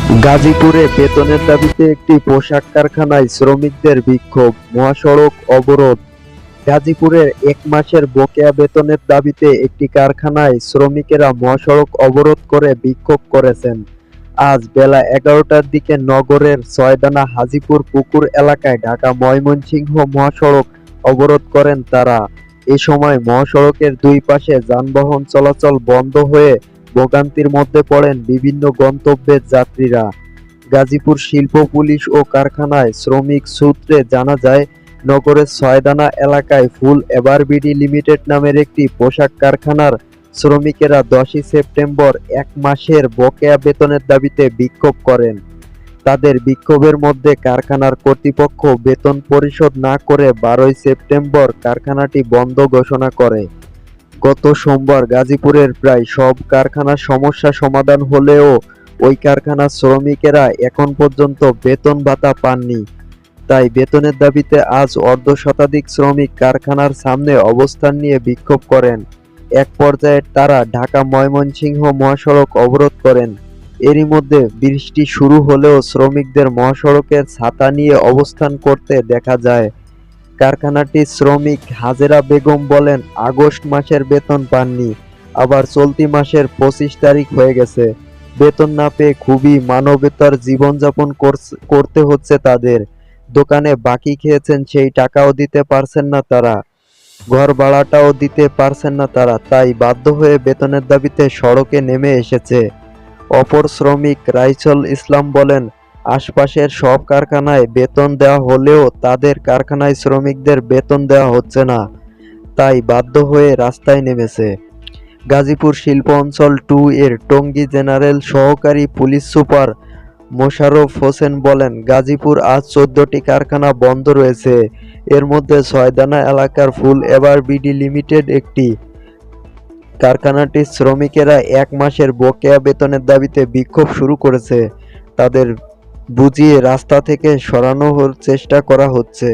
গাজীপুরে বেতনের দাবিতে একটি পোশাক কারখানায় শ্রমিকদের বিক্ষোভ, মহাসড়ক অবরোধ। গাজীপুরের ১ মাসের বকেয়া বেতনের দাবিতে একটি কারখানায় শ্রমিকেরা মহাসড়ক অবরোধ করে বিক্ষোভ করেছেন। আজ বেলা ১১টার দিকে নগরের ছয়দানা হাজীপুর পুকুর এলাকায় ঢাকা-ময়মনসিংহ মহাসড়ক অবরোধ করেন তারা। এ সময় মহাসড়কের দুই পাশে যানবাহন চলাচল বন্ধ হয়ে ভোগান্তির মধ্যে পড়েন বিভিন্ন গন্তব্যের যাত্রীরা। গাজীপুর শিল্প পুলিশ ও কারখানায় শ্রমিক সূত্রে জানা যায়, নগরের ছয়দানা এলাকায় ফুল এভারবিডি লিমিটেড নামের একটি পোশাক কারখানার শ্রমিকেরা ১০ই সেপ্টেম্বর ১ মাসের বকেয়া বেতনের দাবিতে বিক্ষোভ করেন। তাদের বিক্ষোভের মধ্যে কারখানার কর্তৃপক্ষ বেতন পরিশোধ না করে ১২ই সেপ্টেম্বর কারখানাটি বন্ধ ঘোষণা করে। গত সোমবার গাজীপুরের প্রায় সব কারখানার সমস্যা সমাধান হলেও ওই কারখানার শ্রমিকেরা এখন পর্যন্ত বেতন ভাতা পাননি। তাই বেতনের দাবিতে আজ অর্ধশতাধিক শ্রমিক কারখানার সামনে অবস্থান নিয়ে বিক্ষোভ করেন। এক পর্যায়ে তারা ঢাকা-ময়মনসিংহ মহাসড়ক অবরোধ করেন। এরই মধ্যে বৃষ্টি শুরু হলেও শ্রমিকদের মহাসড়কের ছাতা নিয়ে অবস্থান করতে দেখা যায়। কারখানাটির শ্রমিক হাজেরা বেগম বলেন, আগস্ট মাসের বেতন পাননি, আবার চলতি মাসের ২৫ তারিখ হয়ে গেছে। বেতন না পেয়ে খুবই মানবেতর জীবনযাপন করতে হচ্ছে তাদের। দোকানে বাকি খেয়েছেন, সেই টাকাও দিতে পারছেন না তারা, ঘর ভাড়াটাও দিতে পারছেন না তারা, তাই বাধ্য হয়ে বেতনের দাবিতে সড়কে নেমে এসেছে। অপর শ্রমিক রাইসুল ইসলাম বলেন, আশপাশের সব কারখানায় বেতন দেওয়া হলেও তাদের কারখানায় শ্রমিকদের বেতন দেওয়া হচ্ছে না, তাই বাধ্য হয়ে রাস্তায় নেমেছে। গাজীপুর শিল্প অঞ্চল ২ এর টঙ্গী জেনারেল সহকারী পুলিশ সুপার মোশাররফ হোসেন বলেন, গাজীপুর আজ ১৪টি কারখানা বন্ধ রয়েছে। এর মধ্যে ছয়দানা এলাকার ফুল এভারবিডি লিমিটেড একটি। কারখানাটির শ্রমিকেরা ১ মাসের বকেয়া বেতনের দাবিতে বিক্ষোভ শুরু করেছে। তাদের বুঝিয়ে রাস্তা থেকে সরানোর চেষ্টা করা হচ্ছে।